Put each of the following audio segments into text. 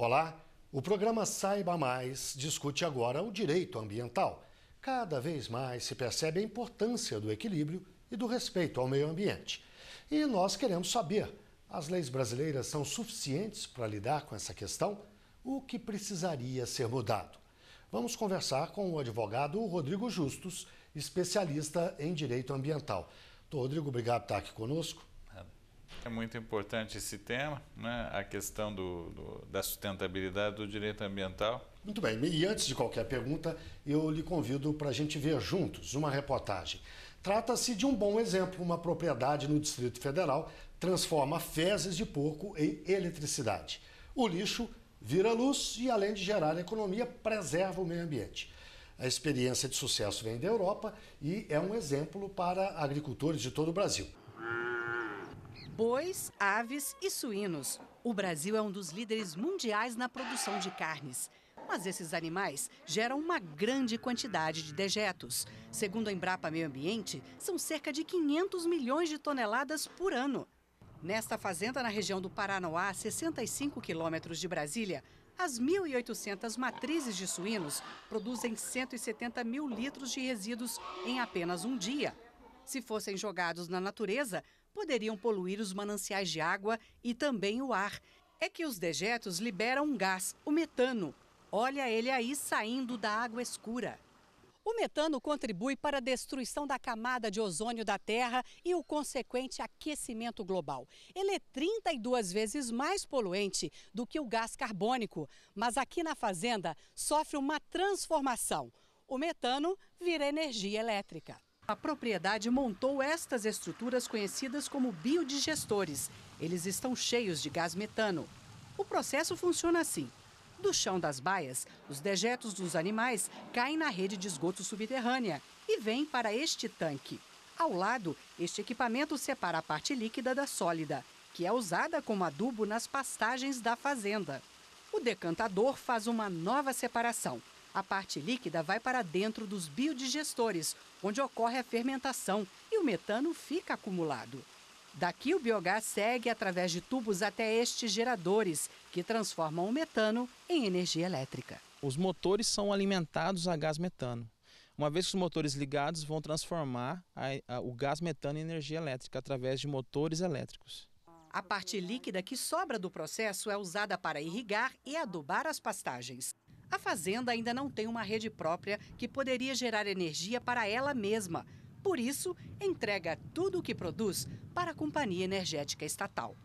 Olá, o programa Saiba Mais discute agora o direito ambiental. Cada vez mais se percebe a importância do equilíbrio e do respeito ao meio ambiente. E nós queremos saber, as leis brasileiras são suficientes para lidar com essa questão? O que precisaria ser mudado? Vamos conversar com o advogado Rodrigo Justus, especialista em direito ambiental. Doutor Rodrigo, obrigado por estar aqui conosco. É muito importante esse tema, né? A questão da sustentabilidade do direito ambiental. Muito bem, e antes de qualquer pergunta, eu lhe convido para a gente ver juntos uma reportagem. Trata-se de um bom exemplo. Uma propriedade no Distrito Federal transforma fezes de porco em eletricidade. O lixo vira luz e, além de gerar economia, preserva o meio ambiente. A experiência de sucesso vem da Europa e é um exemplo para agricultores de todo o Brasil. Bois, aves e suínos. O Brasil é um dos líderes mundiais na produção de carnes. Mas esses animais geram uma grande quantidade de dejetos. Segundo a Embrapa Meio Ambiente, são cerca de 500 milhões de toneladas por ano. Nesta fazenda na região do Paranoá, a 65 quilômetros de Brasília, as 1.800 matrizes de suínos produzem 170 mil litros de resíduos em apenas um dia. Se fossem jogados na natureza, poderiam poluir os mananciais de água e também o ar. É que os dejetos liberam um gás, o metano. Olha ele aí saindo da água escura. O metano contribui para a destruição da camada de ozônio da Terra e o consequente aquecimento global. Ele é 32 vezes mais poluente do que o gás carbônico, mas aqui na fazenda sofre uma transformação. O metano vira energia elétrica. A propriedade montou estas estruturas conhecidas como biodigestores. Eles estão cheios de gás metano. O processo funciona assim. Do chão das baias, os dejetos dos animais caem na rede de esgoto subterrânea e vêm para este tanque. Ao lado, este equipamento separa a parte líquida da sólida, que é usada como adubo nas pastagens da fazenda. O decantador faz uma nova separação. A parte líquida vai para dentro dos biodigestores, onde ocorre a fermentação e o metano fica acumulado. Daqui o biogás segue através de tubos até estes geradores, que transformam o metano em energia elétrica. Os motores são alimentados a gás metano. Uma vez que os motores ligados, vão transformar o gás metano em energia elétrica através de motores elétricos. A parte líquida que sobra do processo é usada para irrigar e adubar as pastagens. A fazenda ainda não tem uma rede própria que poderia gerar energia para ela mesma. Por isso, entrega tudo o que produz para a Companhia Energética Estatal.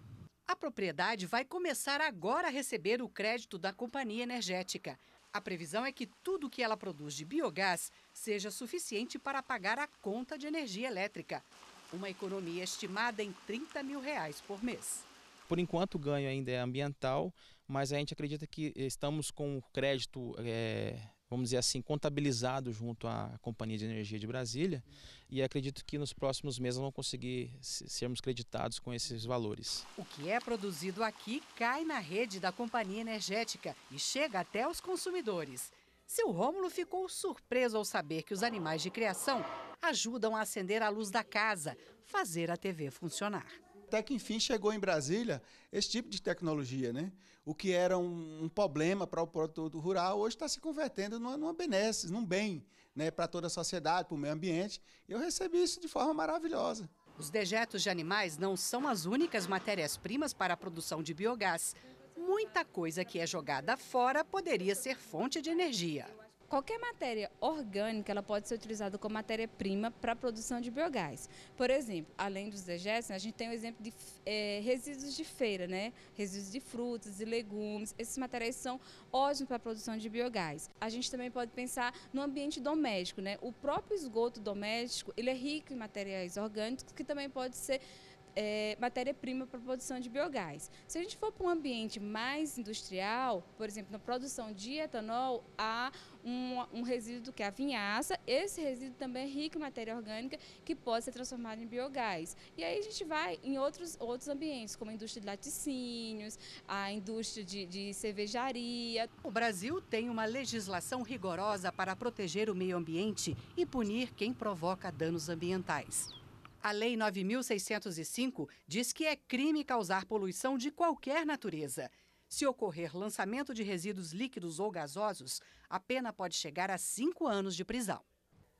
A propriedade vai começar agora a receber o crédito da Companhia Energética. A previsão é que tudo o que ela produz de biogás seja suficiente para pagar a conta de energia elétrica. Uma economia estimada em R$30 mil por mês. Por enquanto o ganho ainda é ambiental, mas a gente acredita que estamos com o crédito, vamos dizer assim, contabilizado junto à Companhia de Energia de Brasília e acredito que nos próximos meses vamos conseguir sermos creditados com esses valores. O que é produzido aqui cai na rede da Companhia Energética e chega até os consumidores. Seu Rômulo ficou surpreso ao saber que os animais de criação ajudam a acender a luz da casa, fazer a TV funcionar. Até que, enfim, chegou em Brasília esse tipo de tecnologia, né? O que era um problema para o produtor rural, hoje está se convertendo numa benesse, num bem, né? Para toda a sociedade, para o meio ambiente. Eu recebi isso de forma maravilhosa. Os dejetos de animais não são as únicas matérias-primas para a produção de biogás. Muita coisa que é jogada fora poderia ser fonte de energia. Qualquer matéria orgânica ela pode ser utilizada como matéria-prima para a produção de biogás. Por exemplo, além dos dejetos, a gente tem o exemplo de resíduos de feira, né? Resíduos de frutas e legumes. Esses materiais são ótimos para a produção de biogás. A gente também pode pensar no ambiente doméstico, né? O próprio esgoto doméstico ele é rico em materiais orgânicos que também pode ser matéria-prima para a produção de biogás. Se a gente for para um ambiente mais industrial, por exemplo, na produção de etanol, há um resíduo que é a vinhaça. Esse resíduo também é rico em matéria orgânica que pode ser transformado em biogás. E aí a gente vai em outros ambientes, como a indústria de laticínios, a indústria de cervejaria. O Brasil tem uma legislação rigorosa para proteger o meio ambiente e punir quem provoca danos ambientais. A Lei 9.605 diz que é crime causar poluição de qualquer natureza. Se ocorrer lançamento de resíduos líquidos ou gasosos, a pena pode chegar a 5 anos de prisão.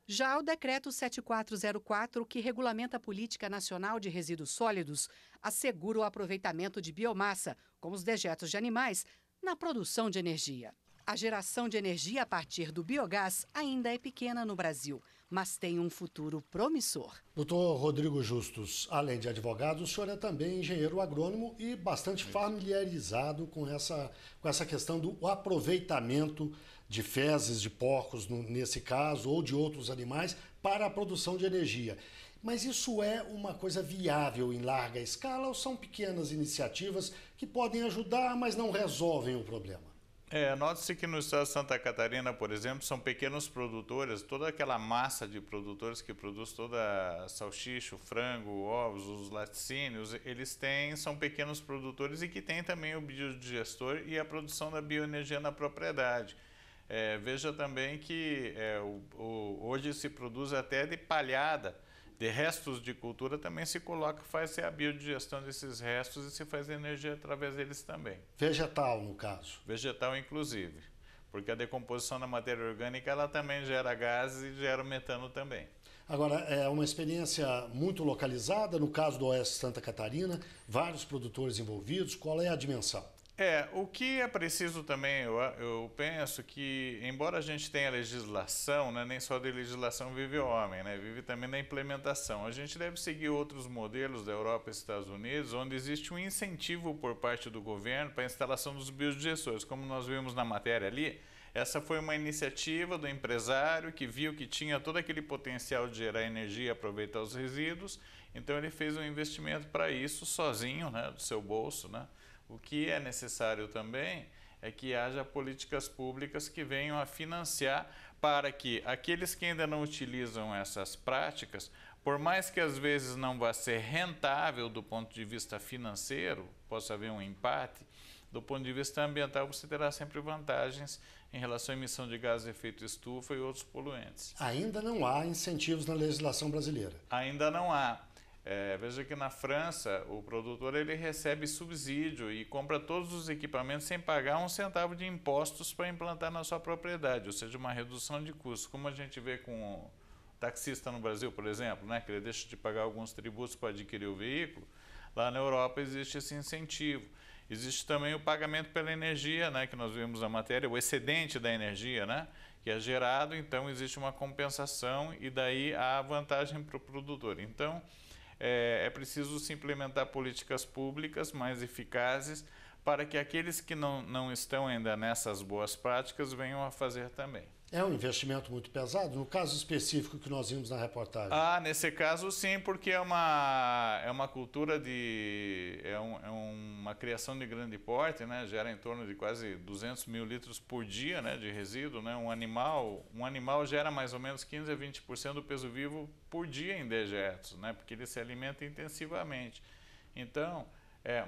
Já o Decreto 7404, que regulamenta a Política Nacional de Resíduos Sólidos, assegura o aproveitamento de biomassa, como os dejetos de animais, na produção de energia. A geração de energia a partir do biogás ainda é pequena no Brasil, mas tem um futuro promissor. Doutor Rodrigo Justus, além de advogado, o senhor é também engenheiro agrônomo e bastante familiarizado com essa questão do aproveitamento de fezes de porcos, nesse caso, ou de outros animais, para a produção de energia. Mas isso é uma coisa viável em larga escala ou são pequenas iniciativas que podem ajudar, mas não resolvem o problema? Note-se que no estado de Santa Catarina, por exemplo, são pequenos produtores, toda aquela massa de produtores que produz toda a salsicha, o frango, ovos, os laticínios, são pequenos produtores e que têm também o biodigestor e a produção da bioenergia na propriedade. Veja também que hoje se produz até de palhada, de restos de cultura também se coloca, faz a biodigestão desses restos e se faz energia através deles também. Vegetal, no caso? Vegetal, inclusive, porque a decomposição da matéria orgânica ela também gera gases e gera metano também. Agora, é uma experiência muito localizada, no caso do Oeste de Santa Catarina, vários produtores envolvidos, qual é a dimensão? O que é preciso também, eu penso que, embora a gente tenha legislação, né, nem só de legislação vive o homem, né, vive também da implementação. A gente deve seguir outros modelos da Europa e Estados Unidos, onde existe um incentivo por parte do governo para a instalação dos biodigestores. Como nós vimos na matéria ali, essa foi uma iniciativa do empresário que viu que tinha todo aquele potencial de gerar energia e aproveitar os resíduos, então ele fez um investimento para isso sozinho, né, do seu bolso, né. O que é necessário também é que haja políticas públicas que venham a financiar para que aqueles que ainda não utilizam essas práticas, por mais que às vezes não vá ser rentável do ponto de vista financeiro, possa haver um empate, do ponto de vista ambiental você terá sempre vantagens em relação à emissão de gases de efeito estufa e outros poluentes. Ainda não há incentivos na legislação brasileira? Ainda não há. Veja que na França o produtor ele recebe subsídio e compra todos os equipamentos sem pagar um centavo de impostos para implantar na sua propriedade, ou seja, uma redução de custos, como a gente vê com o taxista no Brasil, por exemplo, né, que ele deixa de pagar alguns tributos para adquirir o veículo. Lá na Europa existe esse incentivo. Existe também o pagamento pela energia, né, que nós vimos na matéria, o excedente da energia, né, que é gerado, então existe uma compensação e daí há vantagem para o produtor. Então, é preciso se implementar políticas públicas mais eficazes para que aqueles que não estão ainda nessas boas práticas venham a fazer também. É um investimento muito pesado, no caso específico que nós vimos na reportagem? Nesse caso sim, porque é uma cultura uma criação de grande porte, né? Gera em torno de quase 200 mil litros por dia, né, de resíduo, né? Um animal gera mais ou menos 15 a 20% do peso vivo por dia em dejetos, né? Porque ele se alimenta intensivamente. Então,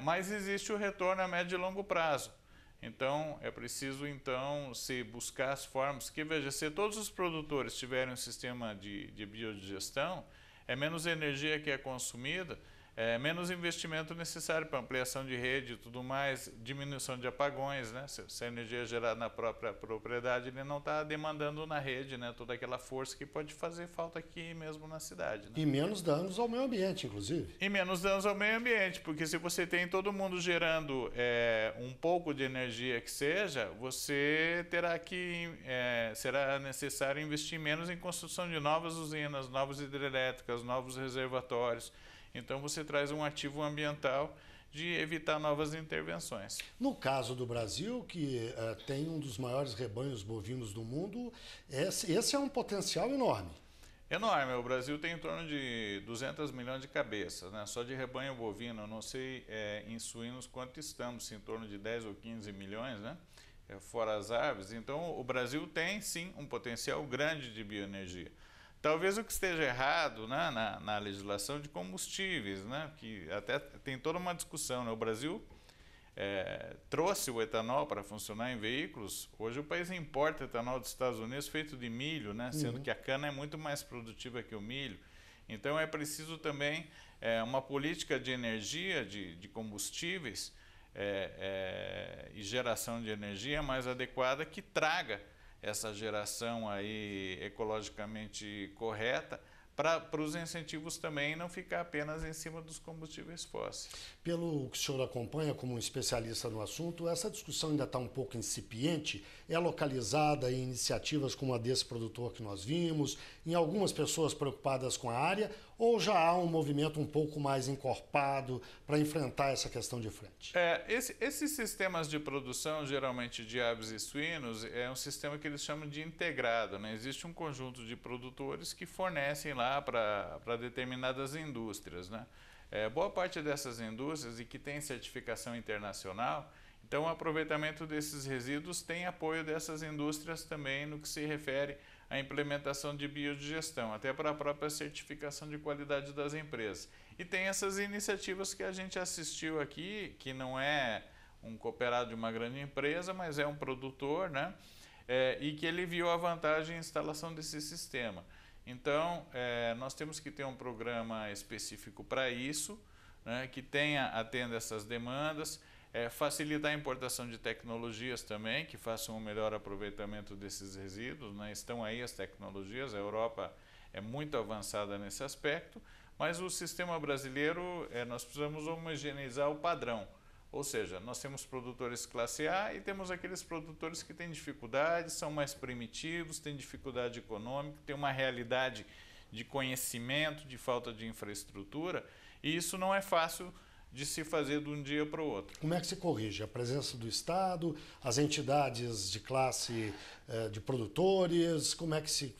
mas existe o retorno a médio e longo prazo. Então, é preciso se buscar as formas que, veja, se todos os produtores tiverem um sistema de biodigestão, é menos energia que é consumida, menos investimento necessário para ampliação de rede e tudo mais, diminuição de apagões, né? Se a energia é gerada na própria propriedade, ele não está demandando na rede, né, toda aquela força que pode fazer falta aqui mesmo na cidade. Né? E menos danos ao meio ambiente, inclusive. E menos danos ao meio ambiente, porque se você tem todo mundo gerando um pouco de energia que seja, você será necessário investir menos em construção de novas usinas, novas hidrelétricas, novos reservatórios. Então, você traz um ativo ambiental de evitar novas intervenções. No caso do Brasil, que tem um dos maiores rebanhos bovinos do mundo, esse é um potencial enorme. Enorme. O Brasil tem em torno de 200 milhões de cabeças, né? Só de rebanho bovino. Eu não sei em suínos quanto estamos, em torno de 10 ou 15 milhões, né? Fora as aves. Então, o Brasil tem, sim, um potencial grande de bioenergia. Talvez o que esteja errado, né, na legislação de combustíveis, né, que até tem toda uma discussão. Né? O Brasil trouxe o etanol para funcionar em veículos. Hoje o país importa etanol dos Estados Unidos feito de milho, né, sendo que a cana é muito mais produtiva que o milho. Então é preciso também uma política de energia, de combustíveis, e geração de energia mais adequada que traga essa geração aí ecologicamente correta, para os incentivos também não ficar apenas em cima dos combustíveis fósseis. Pelo que o senhor acompanha como um especialista no assunto, essa discussão ainda está um pouco incipiente, é localizada em iniciativas como a desse produtor que nós vimos, em algumas pessoas preocupadas com a área, ou já há um movimento um pouco mais encorpado para enfrentar essa questão de frente? Esses sistemas de produção, geralmente de aves e suínos, é um sistema que eles chamam de integrado, né? Existe um conjunto de produtores que fornecem lá para determinadas indústrias, né? Boa parte dessas indústrias e que tem certificação internacional, então o aproveitamento desses resíduos tem apoio dessas indústrias também no que se refere à implementação de biodigestão, até para a própria certificação de qualidade das empresas. E tem essas iniciativas que a gente assistiu aqui, que não é um cooperado de uma grande empresa, mas é um produtor, né? E que ele viu a vantagem em instalação desse sistema. Então, nós temos que ter um programa específico para isso, né, que atenda essas demandas, facilitar a importação de tecnologias também, que façam um melhor aproveitamento desses resíduos, né? Estão aí as tecnologias, a Europa é muito avançada nesse aspecto, mas o sistema brasileiro, nós precisamos homogeneizar o padrão. Ou seja, nós temos produtores classe A e temos aqueles produtores que têm dificuldades, são mais primitivos, têm dificuldade econômica, têm uma realidade de conhecimento, de falta de infraestrutura, e isso não é fácil de se fazer de um dia para o outro. Como é que se corrige? A presença do Estado, as entidades de classe de produtores, como é que se...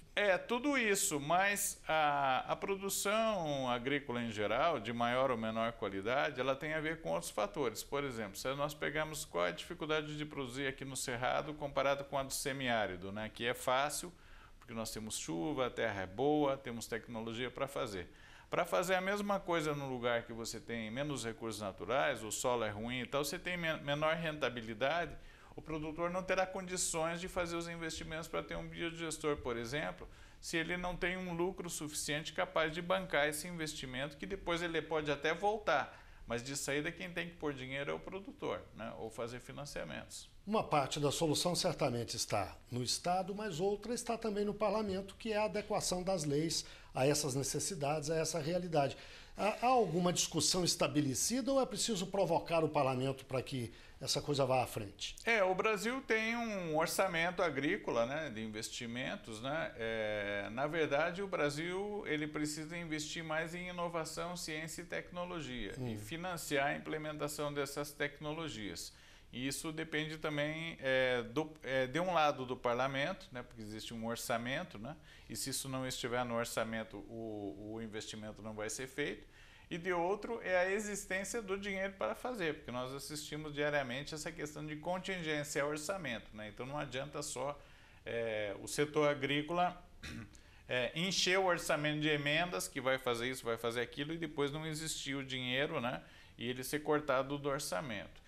Tudo isso, mas a produção agrícola em geral, de maior ou menor qualidade, ela tem a ver com outros fatores. Por exemplo, se nós pegarmos qual é a dificuldade de produzir aqui no Cerrado comparado com a do semiárido, né? Que é fácil, porque nós temos chuva, a terra é boa, temos tecnologia para fazer. Para fazer a mesma coisa no lugar que você tem menos recursos naturais, o solo é ruim e tal, você tem menor rentabilidade, o produtor não terá condições de fazer os investimentos para ter um biodigestor, por exemplo, se ele não tem um lucro suficiente capaz de bancar esse investimento, que depois ele pode até voltar, mas de saída quem tem que pôr dinheiro é o produtor, né? Ou fazer financiamentos. Uma parte da solução certamente está no Estado, mas outra está também no Parlamento, que é a adequação das leis a essas necessidades, a essa realidade. Há alguma discussão estabelecida ou é preciso provocar o Parlamento para que essa coisa vá à frente? O Brasil tem um orçamento agrícola, né, de investimentos, né? Na verdade, o Brasil ele precisa investir mais em inovação, ciência e tecnologia e financiar a implementação dessas tecnologias. E isso depende também de um lado do parlamento, né, porque existe um orçamento, né, e se isso não estiver no orçamento, o investimento não vai ser feito. E de outro é a existência do dinheiro para fazer, porque nós assistimos diariamente essa questão de contingência ao orçamento, né? Então não adianta só o setor agrícola encher o orçamento de emendas, que vai fazer isso, vai fazer aquilo, e depois não existir o dinheiro, né, e ele ser cortado do orçamento.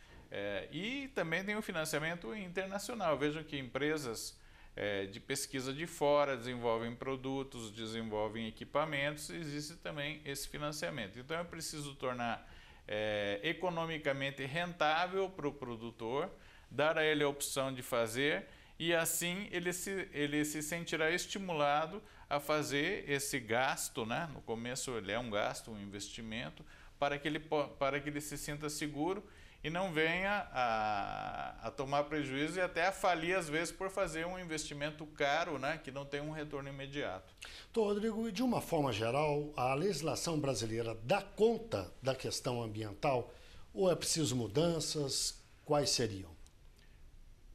E também tem o financiamento internacional. Vejam que empresas de pesquisa de fora desenvolvem produtos, desenvolvem equipamentos, existe também esse financiamento. Então é preciso tornar economicamente rentável para o produtor, dar a ele a opção de fazer, e assim ele se sentirá estimulado a fazer esse gasto, né? No começo ele é um gasto, um investimento, para que ele se sinta seguro e não venha a tomar prejuízo e até a falir, às vezes, por fazer um investimento caro, né, que não tem um retorno imediato. Rodrigo, e de uma forma geral, a legislação brasileira dá conta da questão ambiental ou é preciso mudanças? Quais seriam?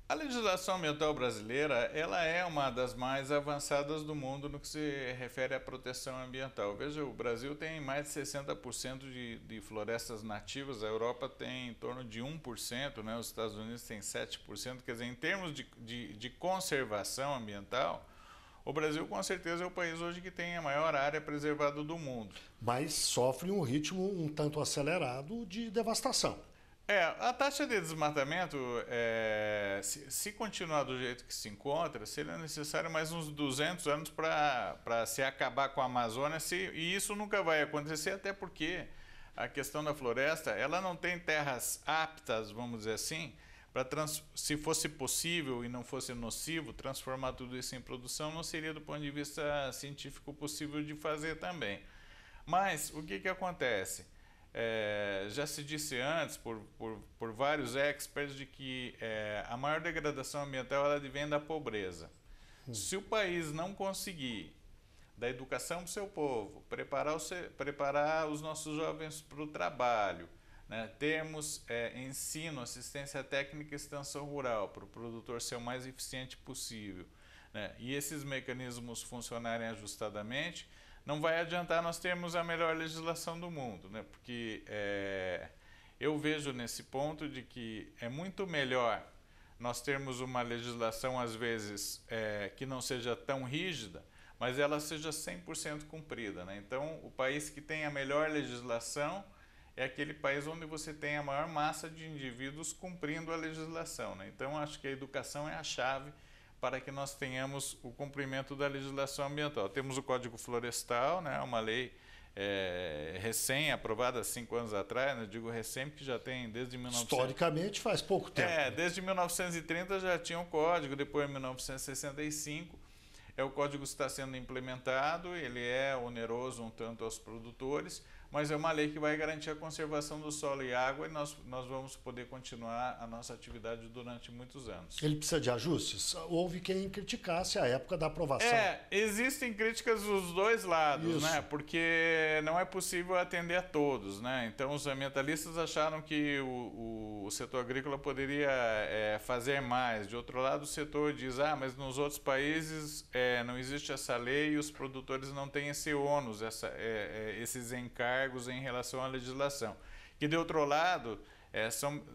A legislação ambiental brasileira, ela é uma das mais avançadas do mundo no que se refere à proteção ambiental. Veja, o Brasil tem mais de 60% de florestas nativas, a Europa tem em torno de 1%, né? Os Estados Unidos têm 7%, quer dizer, em termos de conservação ambiental, o Brasil com certeza é o país hoje que tem a maior área preservada do mundo. Mas sofre um ritmo um tanto acelerado de devastação. A taxa de desmatamento, se continuar do jeito que se encontra, seria necessário mais uns 200 anos para se acabar com a Amazônia, e isso nunca vai acontecer, até porque a questão da floresta, ela não tem terras aptas, vamos dizer assim, para, se fosse possível e não fosse nocivo, transformar tudo isso em produção, não seria do ponto de vista científico possível de fazer também. Mas o que acontece? Já se disse antes, por vários experts, de que a maior degradação ambiental ela advém da pobreza. Se o país não conseguir da educação para o seu povo, preparar os nossos jovens para o trabalho, né? Termos ensino, assistência técnica e extensão rural para o produtor ser o mais eficiente possível, né? E esses mecanismos funcionarem ajustadamente, não vai adiantar nós termos a melhor legislação do mundo, né? Porque eu vejo nesse ponto de que é muito melhor nós termos uma legislação, às vezes, que não seja tão rígida, mas ela seja 100% cumprida, né? Então, o país que tem a melhor legislação é aquele país onde você tem a maior massa de indivíduos cumprindo a legislação, né? Então, acho que a educação é a chave para que nós tenhamos o cumprimento da legislação ambiental. Temos o Código Florestal, né? Uma lei recém-aprovada 5 anos atrás, né? Digo recém porque já tem desde 1900... Historicamente faz pouco tempo. Desde 1930 já tinha um código, depois em 1965... o código está sendo implementado, ele é oneroso um tanto aos produtores, mas é uma lei que vai garantir a conservação do solo e água e nós vamos poder continuar a nossa atividade durante muitos anos. Ele precisa de ajustes? Houve quem criticasse a época da aprovação. Existem críticas dos dois lados, Isso. né? Porque não é possível atender a todos, né? Então os ambientalistas acharam que o setor agrícola poderia fazer mais. De outro lado, o setor diz, mas nos outros países não existe essa lei e os produtores não têm esse ônus, esses encargos em relação à legislação. Que, de outro lado,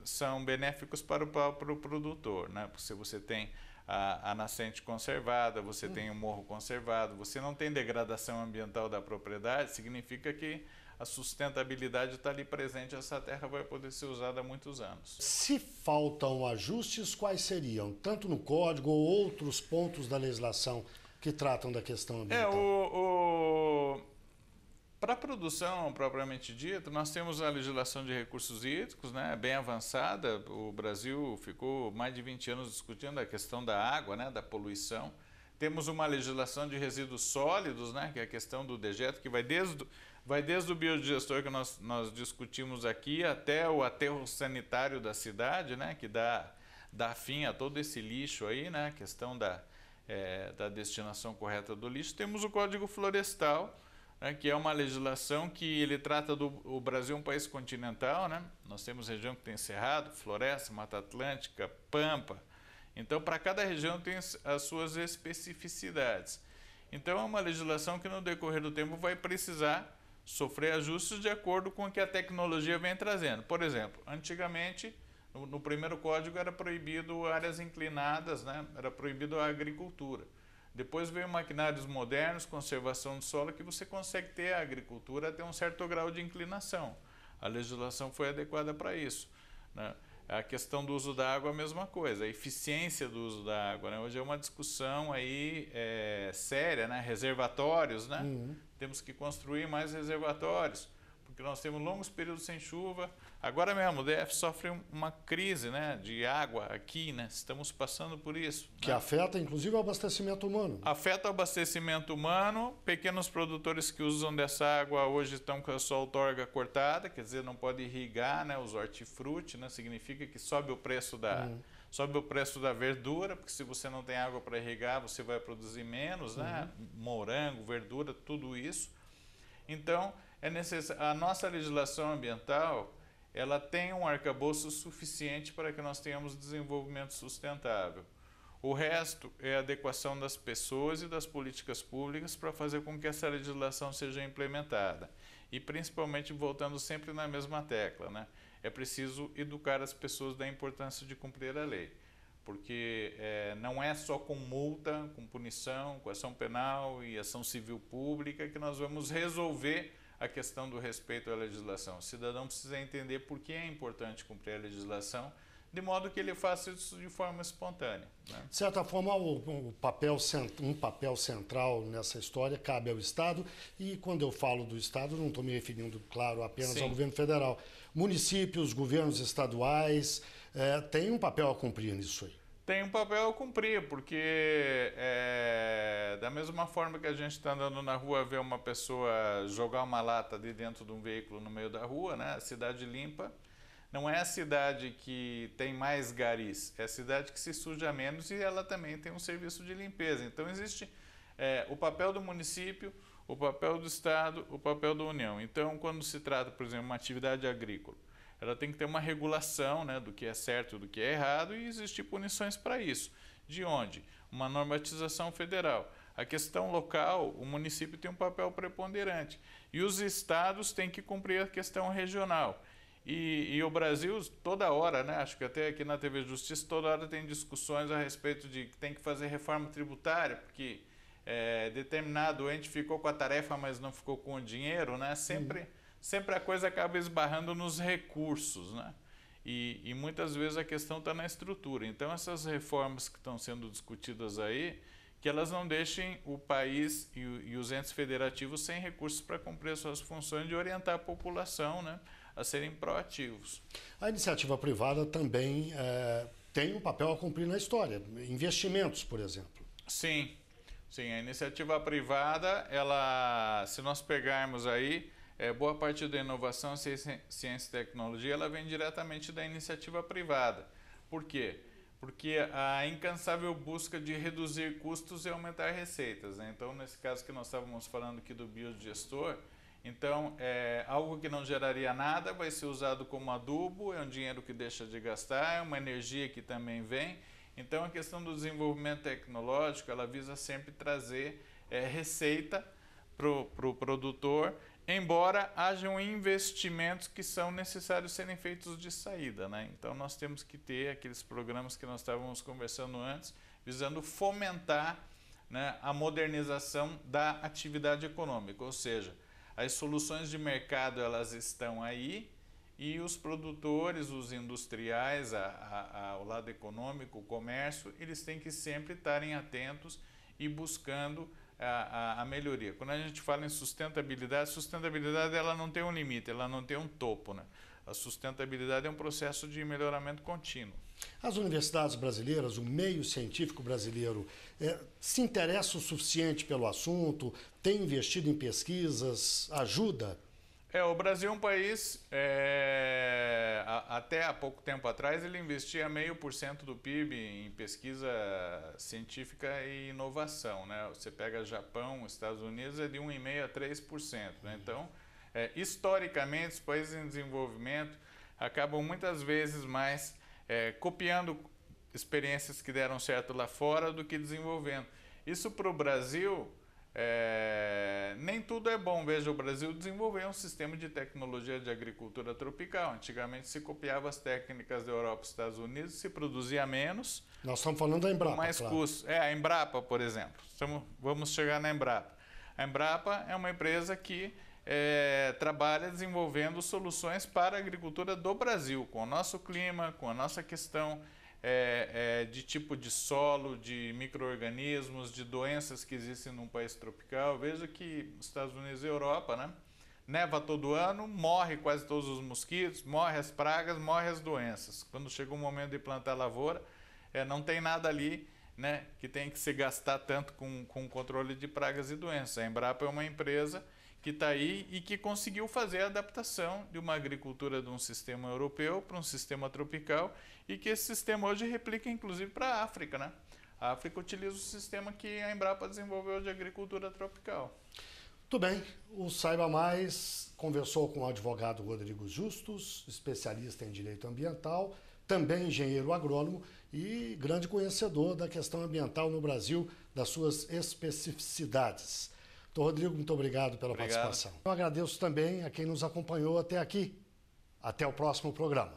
são benéficos para o produtor, né? Se você tem a nascente conservada, você tem o morro conservado, você não tem degradação ambiental da propriedade, significa que a sustentabilidade está ali presente, essa terra vai poder ser usada há muitos anos. Se faltam ajustes, quais seriam? Tanto no código ou outros pontos da legislação que tratam da questão ambiental? Para a produção propriamente dita, nós temos a legislação de recursos hídricos, né, bem avançada. O Brasil ficou mais de 20 anos discutindo a questão da água, né, da poluição. Temos uma legislação de resíduos sólidos, né, que é a questão do dejeto, que vai desde o biodigestor que nós discutimos aqui até o aterro sanitário da cidade, né, que dá fim a todo esse lixo aí, né, a questão da destinação correta do lixo. Temos o Código Florestal, que é uma legislação que ele trata o Brasil um país continental, né? Nós temos região que tem cerrado, floresta, mata atlântica, pampa. Então, para cada região tem as suas especificidades. Então, é uma legislação que no decorrer do tempo vai precisar sofrer ajustes de acordo com o que a tecnologia vem trazendo. Por exemplo, antigamente, no primeiro código era proibido áreas inclinadas, né? Era proibido a agricultura. Depois veio maquinários modernos, conservação do solo, que você consegue ter a agricultura até um certo grau de inclinação. A legislação foi adequada para isso, né? A questão do uso da água é a mesma coisa, a eficiência do uso da água, né? Hoje é uma discussão aí séria, né? Reservatórios, né? Temos que construir mais reservatórios, porque nós temos longos períodos sem chuva. Agora mesmo o DF sofre uma crise, né, de água aqui, né? Estamos passando por isso. Que afeta, inclusive, o abastecimento humano. Afeta o abastecimento humano. Pequenos produtores que usam dessa água hoje estão com a sua outorga cortada, quer dizer, não pode irrigar, né, os hortifruti, né? Significa que sobe o preço da verdura, porque se você não tem água para irrigar, você vai produzir menos, né? Morango, verdura, tudo isso. Então, é necessário. A nossa legislação ambiental, ela tem um arcabouço suficiente para que nós tenhamos desenvolvimento sustentável. O resto é a adequação das pessoas e das políticas públicas para fazer com que essa legislação seja implementada. E principalmente voltando sempre na mesma tecla, né? É preciso educar as pessoas da importância de cumprir a lei. Porque não é só com multa, com punição, com ação penal e ação civil pública que nós vamos resolver a questão do respeito à legislação. O cidadão precisa entender por que é importante cumprir a legislação, de modo que ele faça isso de forma espontânea, né? De certa forma, um papel central nessa história cabe ao Estado, e quando eu falo do Estado, não estou me referindo, claro, apenas Sim. ao governo federal. Municípios, governos estaduais têm um papel a cumprir nisso aí. Tem um papel a cumprir, porque da mesma forma que a gente está andando na rua, vê uma pessoa jogar uma lata de dentro de um veículo no meio da rua, né? A cidade limpa não é a cidade que tem mais garis, é a cidade que se suja menos, e ela também tem um serviço de limpeza. Então existe o papel do município, o papel do Estado, o papel da União. Então, quando se trata, por exemplo, de uma atividade agrícola, ela tem que ter uma regulação, né, do que é certo e do que é errado, e existir punições para isso. De onde? Uma normatização federal. A questão local, o município tem um papel preponderante. E os estados têm que cumprir a questão regional. E o Brasil, toda hora, né, acho que até aqui na TV Justiça, toda hora tem discussões a respeito de que tem que fazer reforma tributária, porque determinado ente ficou com a tarefa, mas não ficou com o dinheiro, né? Sempre a coisa acaba esbarrando nos recursos, né? E muitas vezes a questão está na estrutura. Então, essas reformas que estão sendo discutidas aí, que elas não deixem o país e os entes federativos sem recursos para cumprir as suas funções de orientar a população, né, a serem proativos. A iniciativa privada também tem um papel a cumprir na história. Investimentos, por exemplo. Sim, a iniciativa privada, ela, se nós pegarmos aí, boa parte da inovação, ciência e tecnologia, ela vem diretamente da iniciativa privada. Por quê? Porque a incansável busca de reduzir custos e aumentar receitas, né? Então, nesse caso que nós estávamos falando aqui do biodigestor, então, algo que não geraria nada vai ser usado como adubo, é um dinheiro que deixa de gastar, é uma energia que também vem. Então, a questão do desenvolvimento tecnológico, ela visa sempre trazer receita para o produtor, embora hajam investimentos que são necessários serem feitos de saída, né? Então, nós temos que ter aqueles programas que nós estávamos conversando antes, visando fomentar, né, a modernização da atividade econômica, ou seja, as soluções de mercado, elas estão aí, e os produtores, os industriais, o lado econômico, o comércio, eles têm que sempre estarem atentos e buscando a melhoria. Quando a gente fala em sustentabilidade, ela não tem um limite, ela não tem um topo, né? A sustentabilidade é um processo de melhoramento contínuo. As universidades brasileiras, o meio científico brasileiro, se interessa o suficiente pelo assunto, tem investido em pesquisas, ajuda? O Brasil é um país, até há pouco tempo atrás, ele investia 0,5% do PIB em pesquisa científica e inovação, né? Você pega Japão, Estados Unidos, é de 1,5% a 3%, né? Então, historicamente, os países em desenvolvimento acabam muitas vezes mais copiando experiências que deram certo lá fora do que desenvolvendo. Isso para o Brasil... nem tudo é bom. Veja, o Brasil desenvolveu um sistema de tecnologia de agricultura tropical. Antigamente se copiava as técnicas da Europa e dos Estados Unidos, se produzia menos. Nós estamos falando da Embrapa, com mais claro. custo. A Embrapa, por exemplo. Vamos chegar na Embrapa. A Embrapa é uma empresa que trabalha desenvolvendo soluções para a agricultura do Brasil, com o nosso clima, com a nossa questão de tipo de solo, de micro-organismos, de doenças que existem num país tropical. Veja que nos Estados Unidos e Europa, né, neva todo ano, morre quase todos os mosquitos, morre as pragas, morre as doenças. Quando chega o momento de plantar lavoura, não tem nada ali, né, que tem que se gastar tanto com controle de pragas e doenças. A Embrapa é uma empresa que está aí e que conseguiu fazer a adaptação de uma agricultura de um sistema europeu para um sistema tropical, e que esse sistema hoje replica inclusive para a África, né? A África utiliza o sistema que a Embrapa desenvolveu de agricultura tropical. Muito bem, o Saiba Mais conversou com o advogado Rodrigo Justus, especialista em direito ambiental, também engenheiro agrônomo e grande conhecedor da questão ambiental no Brasil, das suas especificidades. Doutor Rodrigo, muito obrigado pela participação. Eu agradeço também a quem nos acompanhou até aqui. Até o próximo programa.